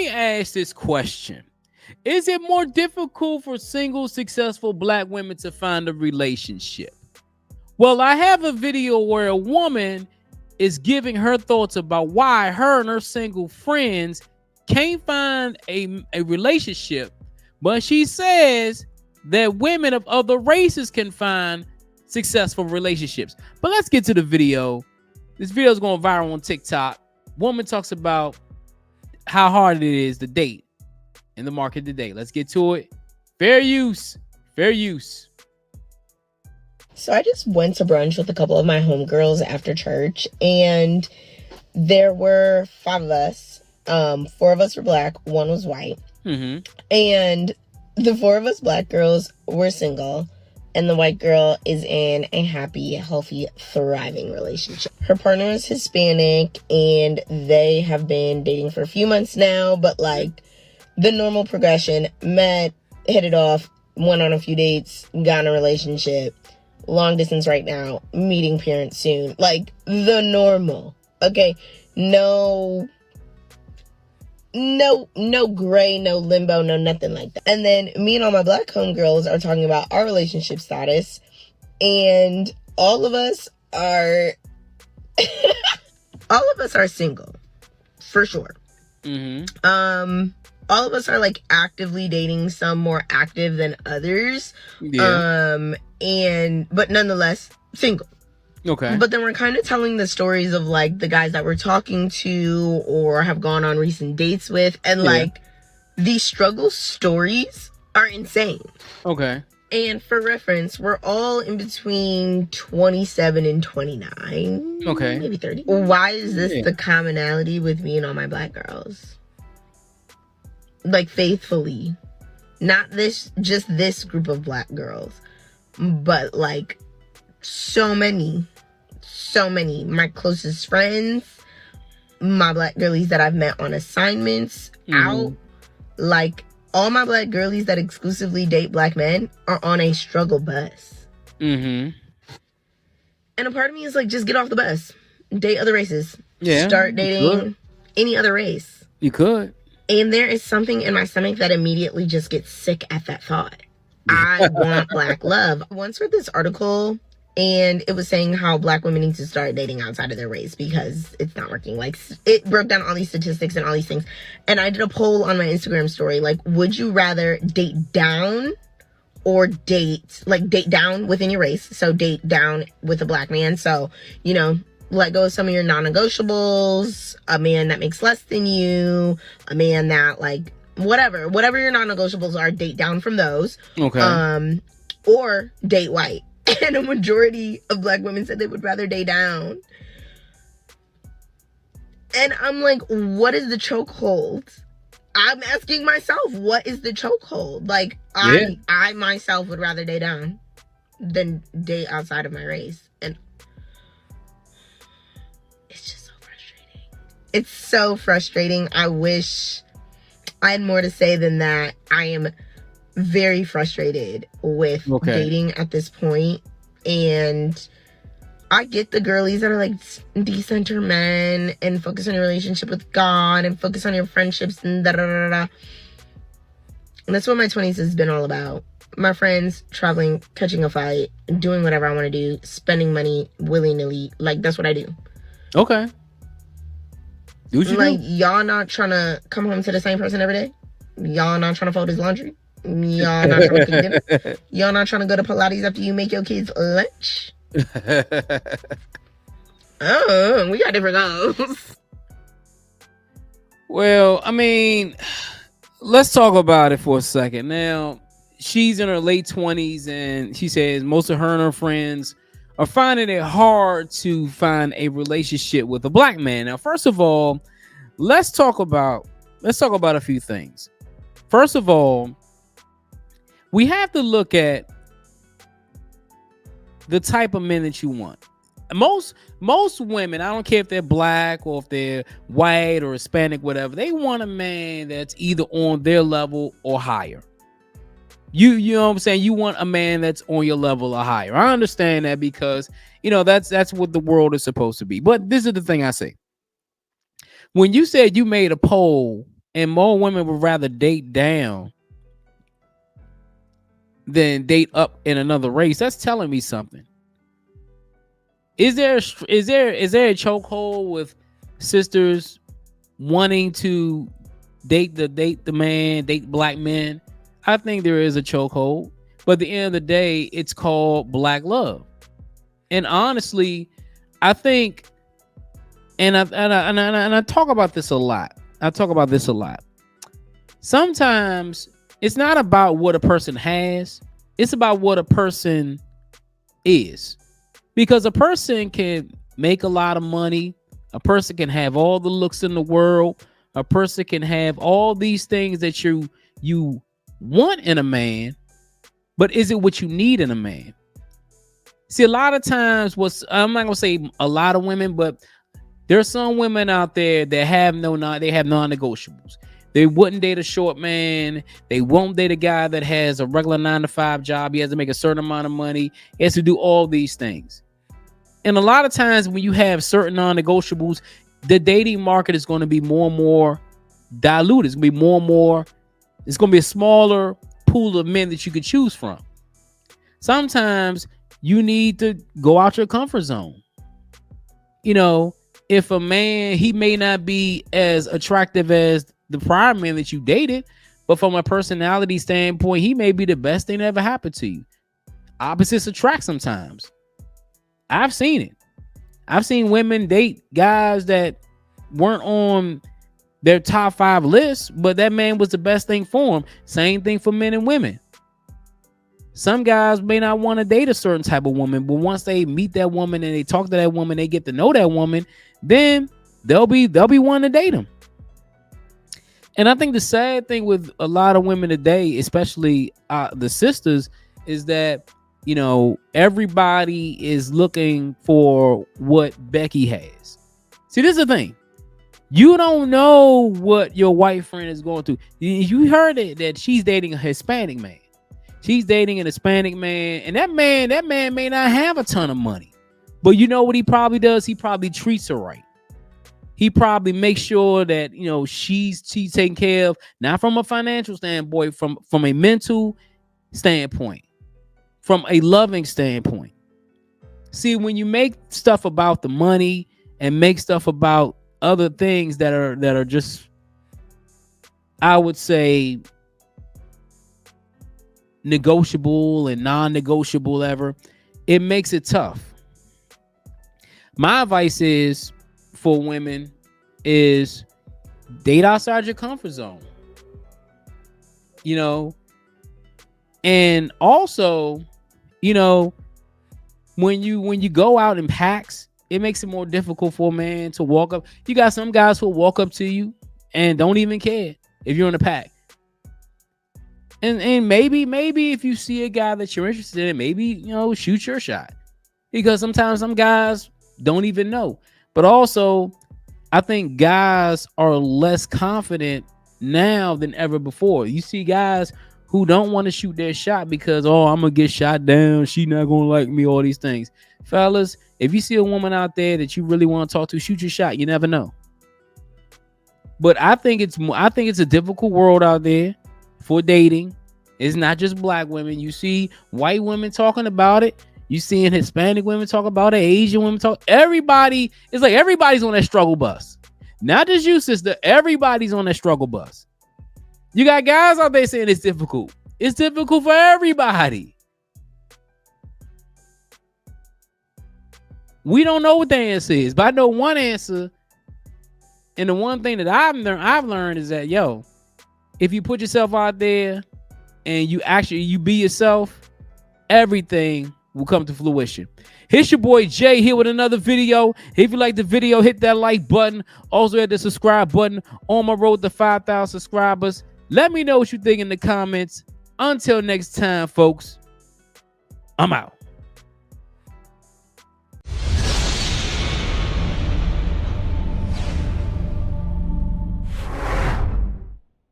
me ask this question. Is it more difficult for single, successful black women to find a relationship? Well, I have a video where a woman is giving her thoughts about why her and her single friends can't find a relationship, but she says that women of other races can find successful relationships. But let's get to the video. This video is going viral on TikTok. Woman talks about how hard it is to date in the market today. Let's get to it. Fair use. Fair use. So I just went to brunch with a couple of my homegirls after church, and there were 5 of us. 4 of us were black, 1 was white. Mm-hmm. And the 4 of us black girls were single, and the white girl is in a happy, healthy, thriving relationship. Her partner is Hispanic, and they have been dating for a few months now, but like the normal progression: met, hit it off, went on a few dates, got in a relationship, long distance right now, meeting parents soon. Like the normal. Okay, no gray, no limbo, no nothing like that. And then me and all my black homegirls are talking about our relationship status, and all of us are single for sure. Mm-hmm. All of us are like actively dating, some more active than others. Yeah. But nonetheless single. Okay. But then we're kind of telling the stories of like the guys that we're talking to or have gone on recent dates with, and like these struggle stories are insane. Okay. And for reference, we're all in between 27 and 29. Okay. Maybe 30. Why is this the commonality with me and all my black girls? Like faithfully. Not just this group of black girls, but like so many. My closest friends, my black girlies that I've met on assignments, out, like all my black girlies that exclusively date black men are on a struggle bus. Mm-hmm. And a part of me is like, just get off the bus, date other races. Yeah. Start dating any other race. You could. And there is something in my stomach that immediately just gets sick at that thought. I want black love. I once read this article, and it was saying how black women need to start dating outside of their race because it's not working. Like, it broke down all these statistics and all these things. And I did a poll on my Instagram story. Like, would you rather date down or date down within your race? So date down with a black man. So, you know, let go of some of your non-negotiables, a man that makes less than you, a man that like, whatever your non-negotiables are, date down from those. Okay. Or date white. And a majority of black women said they would rather date down. And I'm like, what is the chokehold? I'm asking myself, what is the chokehold? Like, I myself would rather date down than date outside of my race. And it's just so frustrating. It's so frustrating. I wish I had more to say than that. I am very frustrated with dating at this point, and I get the girlies that are like, decenter men and focus on your relationship with God and focus on your friendships and da-da-da-da. And that's what my 20s has been all about. My friends, traveling, catching a flight, doing whatever I want to do, spending money willy-nilly. Like, that's what I do. Okay. Do what you do. Y'all not trying to come home to the same person every day? Y'all not trying to fold his laundry? Y'all not trying to cook dinner? Y'all not trying to go to Pilates after you make your kids lunch? Oh, we got different goals. Well, I mean, let's talk about it for a second. Now, she's in her late 20s, and she says most of her and her friends are finding it hard to find a relationship with a black man. Now, first of all, let's talk about a few things. First of all, we have to look at the type of men that you want. Most women, I don't care if they're black or if they're white or Hispanic, whatever, they want a man that's either on their level or higher. You know what I'm saying? You want a man that's on your level or higher. I understand that because, you know, that's what the world is supposed to be. But this is the thing I say. When you said you made a poll and more women would rather date down than date up in another race. That's telling me something. Is there a chokehold with sisters wanting to date the man, date black men? I think there is a chokehold, but at the end of the day, it's called black love. And honestly, I think, and I talk about this a lot. Sometimes it's not about what a person has, it's about what a person is. Because a person can make a lot of money, a person can have all the looks in the world, a person can have all these things that you want in a man, but is it what you need in a man? See, a lot of times, I'm not gonna say a lot of women, but there's some women out there that have non-negotiables. They wouldn't date a short man. They won't date a guy that has a regular 9-to-5 job. He has to make a certain amount of money. He has to do all these things. And a lot of times when you have certain non-negotiables, the dating market is going to be more and more diluted. It's going to be more and more. It's going to be a smaller pool of men that you can choose from. Sometimes you need to go out your comfort zone. You know, if a man, he may not be as attractive as the prior man that you dated, but from a personality standpoint, he may be the best thing that ever happened to you. Opposites attract sometimes. I've seen it. I've seen women date guys that weren't on their top 5 lists, but that man was the best thing for them. Same thing for men and women. Some guys may not want to date a certain type of woman, but once they meet that woman and they talk to that woman, they get to know that woman, then they'll be wanting to date them. And I think the sad thing with a lot of women today, especially the sisters, is that, you know, everybody is looking for what Becky has. See, this is the thing. You don't know what your white friend is going through. You heard it, that she's dating a Hispanic man. She's dating an Hispanic man, and that man may not have a ton of money, but you know what he probably does? He probably treats her right. He probably makes sure that, you know, she's taken care of, not from a financial standpoint, from a mental standpoint, from a loving standpoint. See, when you make stuff about the money and make stuff about other things that are just, I would say, negotiable and non-negotiable ever, it makes it tough. My advice is for women is date outside your comfort zone. You know, and also, you know, when you go out in packs, it makes it more difficult for a man to walk up. You got some guys who will walk up to you and don't even care if you're in a pack. And maybe if you see a guy that you're interested in, maybe, you know, shoot your shot. Because sometimes some guys don't even know. But also, I think guys are less confident now than ever before. You see guys who don't want to shoot their shot because, oh, I'm going to get shot down. She not going to like me, all these things. Fellas, if you see a woman out there that you really want to talk to, shoot your shot. You never know. But I think it's a difficult world out there for dating. It's not just black women. You see white women talking about it. You seeing Hispanic women talk about it. Asian women talk. Everybody, it's like everybody's on that struggle bus. Not just you, sister. Everybody's on that struggle bus. You got guys out there saying it's difficult. It's difficult for everybody. We don't know what the answer is, but I know one answer. And the one thing that I've learned is that, yo, if you put yourself out there and you be yourself, everything will come to fruition. Here's your boy Jay here with another video. If you like the video, hit that like button. Also hit the subscribe button on my road to 5,000 subscribers. Let me know what you think in the comments. Until next time, folks, I'm out.